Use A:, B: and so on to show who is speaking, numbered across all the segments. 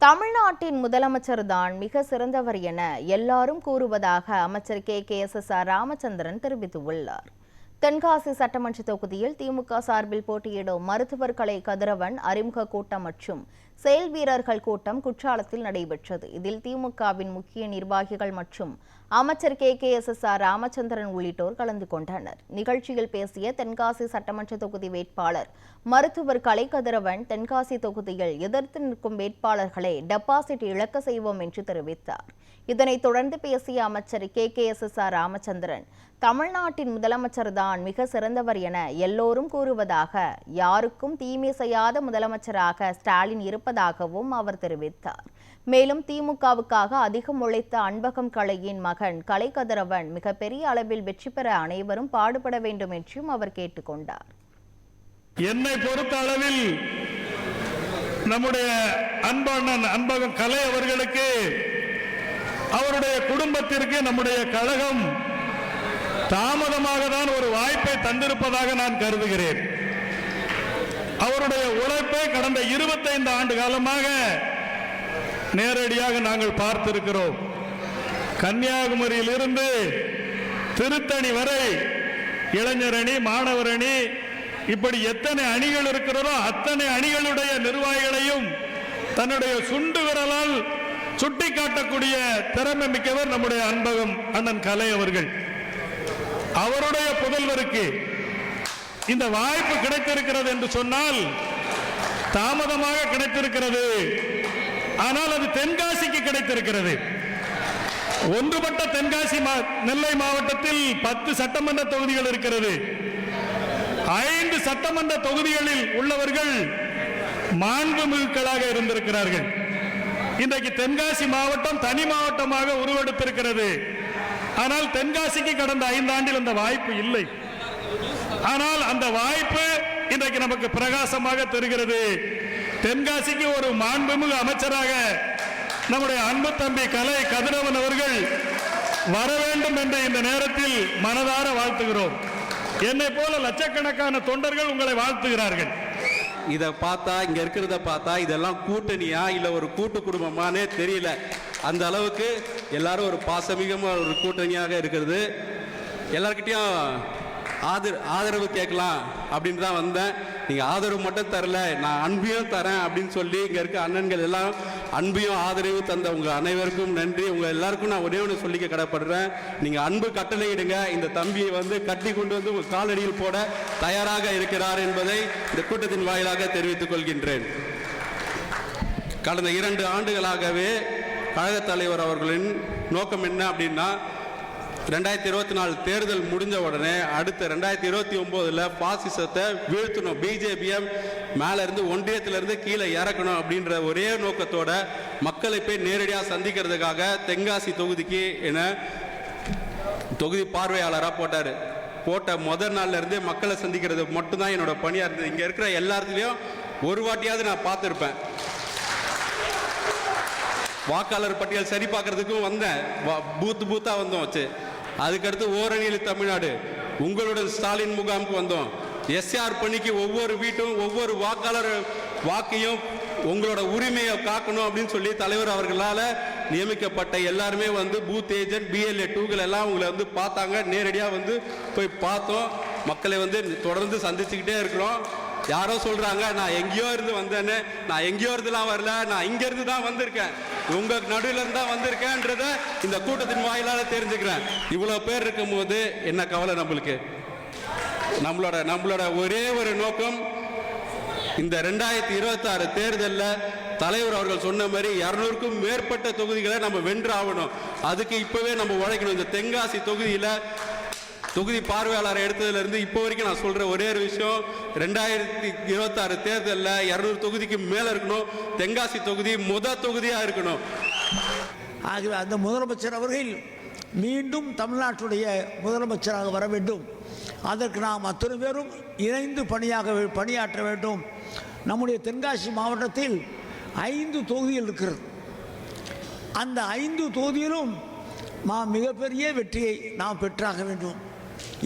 A: தமிழ்நாட்டின் முதலமைச்சர் தான் மிக சிறந்தவர் என எல்லாரும் கூறுவதாக அமைச்சர் கே.எஸ்.எஸ்.ஆர். ராமச்சந்திரன் தெரிவித்துள்ளார். தென்காசி சட்டமன்ற தொகுதியில் திமுக சார்பில் போட்டியிடும் மருத்துவர் கலை கதிரவன் அறிமுக கூட்டம் மற்றும் செயல் வீரர்கள் கூட்டம் குற்றாலத்தில் நடைபெற்றது. இதில் திமுகவின் முக்கிய நிர்வாகிகள் மற்றும் அமைச்சர் கே.எஸ்.எஸ்.ஆர். ராமச்சந்திரன் உள்ளிட்டோர் கலந்து கொண்டனர். நிகழ்ச்சியில் பேசிய தென்காசி சட்டமன்ற தொகுதி வேட்பாளர் மருத்துவர் கலை கதிரவன், தென்காசி தொகுதியில் எதிர்த்து நிற்கும் வேட்பாளர்களை டெபாசிட் இழக்க செய்வோம் என்று தெரிவித்தார். இதனைத் தொடர்ந்து பேசிய அமைச்சர் கே.எஸ்.எஸ்.ஆர். ராமச்சந்திரன், தமிழ்நாட்டின் முதலமைச்சர் தான் மிக சிறந்தவர் என எல்லோரும் கூறுவதாக, யாருக்கும் தீமை செய்யாத முதலமைச்சராக ஸ்டாலின் இருப்பதாகவும் அவர் தெரிவித்தார். மேலும் திமுகவுக்காக அதிகம் உழைத்த அன்பகம் கலையின் மகன் கலை கதிரவன் மிகப்பெரிய அளவில் வெற்றி பெற அனைவரும் பாடுபட வேண்டும் என்றும் அவர் கேட்டுக்கொண்டார்.
B: என்னை பொறுத்த அளவில் நம்முடைய அன்பண்ணன் அன்பகம் கலை அவர்களுக்கு, அவருடைய குடும்பத்திற்கு நம்முடைய கழகம் தாமதமாக தான் ஒரு வாய்ப்பை தந்திருப்பதாக நான் கருதுகிறேன். அவருடைய உழைப்பை கடந்த 25 ஆண்டு காலமாக நேரடியாக நாங்கள் பார்த்திருக்கிறோம். கன்னியாகுமரியில் இருந்து திருத்தணி வரை இளைஞர் அணி, மாணவர் அணி, இப்படி எத்தனை அணிகள் இருக்கிறதோ அத்தனை அணிகளுடைய நிர்வாகிகளையும் தன்னுடைய சுண்டு விரலால் சுட்டி காட்டக்கூடிய திறமை மிக்கவர் நம்முடைய அன்பகம் அண்ணன் கலை அவர்கள். அவருடைய புதல்வருக்கு இந்த வாய்ப்பு கிடைத்திருக்கிறது என்று சொன்னால் தாமதமாக கிடைத்திருக்கிறது. ஆனால் அது தென்காசிக்கு கிடைத்திருக்கிறது. ஒன்றுபட்ட தென்காசி நெல்லை மாவட்டத்தில் 10 சட்டமன்ற தொகுதிகள் இருக்கிறது. 5 சட்டமன்ற தொகுதிகளில் உள்ளவர்கள் மாண்புமிகுக்களாக இருந்திருக்கிறார்கள். இன்றைக்கு தென்காசி மாவட்டம் தனி மாவட்டமாக உருவெடுத்திருக்கிறது. ஆனால் தென்காசிக்கு கடந்த 5 ஆண்டில் அந்த வாய்ப்பு இல்லை. ஆனால் அந்த வாய்ப்பு இன்றைக்கு நமக்கு பிரகாசமாக தெரிகிறது. தென்காசிக்கு ஒரு மாண்புமிகு அமைச்சராக நம்முடைய அன்பு தம்பி கலை கதிரவன் அவர்கள் வர வேண்டும் என்று இந்த நேரத்தில் மனதார வாழ்த்துகிறோம். என்னை போல லட்சக்கணக்கான தொண்டர்கள் உங்களை வாழ்த்துகிறார்கள்.
C: இதை பார்த்தா, இங்க இருக்கிறத பார்த்தா இதெல்லாம் கூட்டணியா இல்ல ஒரு கூட்டு குடும்பமானே தெரியல. அந்த அளவுக்கு எல்லாரும் ஒரு பாசமிகமா ஒரு கூட்டணியாக இருக்கிறது. எல்லார்கிட்டையும் ஆதரவு கேட்கலாம் அப்படின்னு தான் வந்தேன். நீங்க ஆதரவு மட்டும் தரல, நான் அன்பையும் தரேன் அப்படின்னு சொல்லி இங்க இருக்க அண்ணன்கள் எல்லாம் அன்பையும் ஆதரவும் தந்த உங்க அனைவருக்கும் நன்றி. உங்க எல்லாருக்கும் நான் ஒரே ஒன்று சொல்லிக்க கடப்படுறேன். நீங்க அன்பு கட்டளையிடுங்க. இந்த தம்பியை கட்டி கொண்டு வந்து உங்க காலடியில் போட தயாராக இருக்கிறார் என்பதை இந்த கூட்டத்தின் வாயிலாக தெரிவித்துக் கொள்கின்றேன். கடந்த 2 ஆண்டுகளாகவே கழக தலைவர் அவர்களின் நோக்கம் என்ன அப்படின்னா, 2024 தேர்தல் முடிஞ்ச உடனே அடுத்த 2029 பாசிசத்தை வீழ்த்தணும், பிஜேபியை மேல இருந்து ஒன்றியத்திலிருந்து கீழே இறக்கணும் அப்படின்ற ஒரே நோக்கத்தோட மக்களை போய் நேரடியாக சந்திக்கிறதுக்காக தென்காசி தொகுதிக்கு என தொகுதி பார்வையாளராக போட்ட முதல் நாள்ல இருந்தே மக்களை சந்திக்கிறது மட்டும்தான் என்னோட பணியா இருந்தது. இங்க இருக்கிற எல்லாத்துலயும் ஒரு வாட்டியாவது நான் பார்த்துருப்பேன். வாக்காளர் பட்டியல் சரி பார்க்கறதுக்கும் வந்தேன், பூத்தா வந்தோம் வச்சு. அதுக்கடுத்து ஓரணியில் தமிழ்நாடு உங்களுடன் ஸ்டாலின் முகாமுக்கு வந்தோம். எஸ்ஆர் பணிக்கு ஒவ்வொரு வீட்டும் ஒவ்வொரு வாக்காளர் வாக்கையும் உங்களோட உரிமையை காக்கணும் அப்படின்னு சொல்லி தலைவர் அவர்களால் நியமிக்கப்பட்ட எல்லாருமே பூத் ஏஜென்ட், BLA 2கள் எல்லாம் உங்களை பார்த்தாங்க. நேரடியாக போய் பார்த்தோம். மக்களை தொடர்ந்து சந்திச்சுக்கிட்டே இருக்கிறோம். யாரோ சொல்றாங்க நான் எங்கேயோ இருந்து வந்தேன்னு. நான் எங்கேயோ இருந்துலாம் வரல, நான் இங்க இருந்து தான் வந்திருக்கேன், உங்க நடுவில் இருந்து தான் வந்திருக்கேன்றத இந்த கூட்டத்தின் வாயிலாக தெரிஞ்சுக்கிறேன். இவ்வளவு பேர் இருக்கும் போது என்ன கவலை நம்மளுக்கு? நம்மளோட ஒரே ஒரு நோக்கம், இந்த 2026 தேர்தலில் தலைவர் அவர்கள் சொன்ன மாதிரி 200க்கும் மேற்பட்ட தொகுதிகளை நம்ம வென்று ஆகணும். அதுக்கு இப்பவே நம்ம உழைக்கணும். இந்த தென்காசி தொகுதி பார்வையாளர் எடுத்ததுல இருந்து இப்போ வரைக்கும் நான் சொல்ற ஒரே ஒரு விஷயம், 2026 தேர்தலில் 200 தொகுதிக்கு மேல இருக்கணும். தென்காசி தொகுதி தொகுதியா இருக்கணும்.
D: ஆகவே அந்த முதலமைச்சர் அவர்கள் மீண்டும் தமிழ்நாட்டுடைய முதலமைச்சராக வர வேண்டும். அதற்கு நாம் அத்தனை பேரும் இணைந்து பணியாற்ற வேண்டும். நம்முடைய தென்காசி மாவட்டத்தில் 5 தொகுதிகள் இருக்கிறது. அந்த 5 தொகுதியிலும் மிகப்பெரிய வெற்றியை நாம் பெற்றாக வேண்டும்.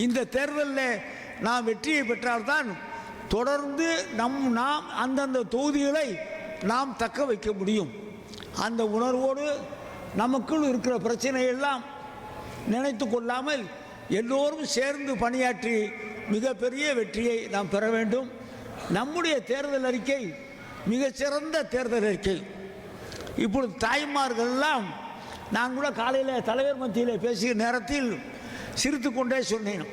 D: இந்த தேர்தலில் நாம் வெற்றியை பெற்றால்தான் தொடர்ந்து நாம் அந்தந்த தொகுதிகளை நாம் தக்க வைக்க முடியும். அந்த உணர்வோடு நமக்குள் இருக்கிற பிரச்சனையெல்லாம் நினைத்து கொள்ளாமல் எல்லோரும் சேர்ந்து பணியாற்றி மிகப்பெரிய வெற்றியை நாம் பெற வேண்டும். நம்முடைய தேர்தல் அறிக்கை மிகச்சிறந்த தேர்தல் அறிக்கை. இப்பொழுது தாய்மார்கள் எல்லாம், நான் கூட காலையில் தலைவர் மத்தியில் பேசிய நேரத்தில் சிரித்து கொண்டே சொன்னேன்,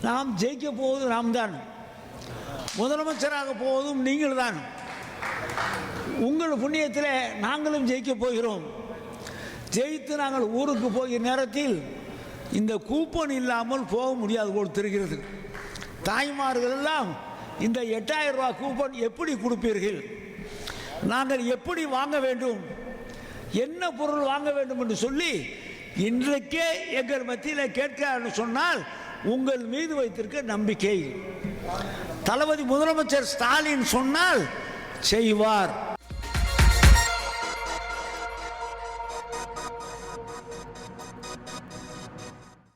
D: நாம் ஜெயிக்க போவது நாம் தான், முதலமைச்சராக போவதும் நீங்கள் தான், உங்கள் புண்ணியத்தில் நாங்களும் ஜெயிக்க போகிறோம். ஜெயித்து நாங்கள் ஊருக்கு போகிற நேரத்தில் இந்த கூப்பன் இல்லாமல் போக முடியாது போல் தெரிகிறது. தாய்மார்கள் எல்லாம் இந்த 8000 ரூபாய் கூப்பன் எப்படி கொடுப்பீர்கள், நாங்கள் எப்படி வாங்க வேண்டும், என்ன பொருள் வாங்க வேண்டும் என்று சொல்லி இன்றைக்கே எங்கள் மத்தியில் கேட்க சொன்னால் உங்கள் மீது வைத்திருக்க நம்பிக்கை. தளபதி முதலமைச்சர் ஸ்டாலின் சொன்னால் செய்வார்.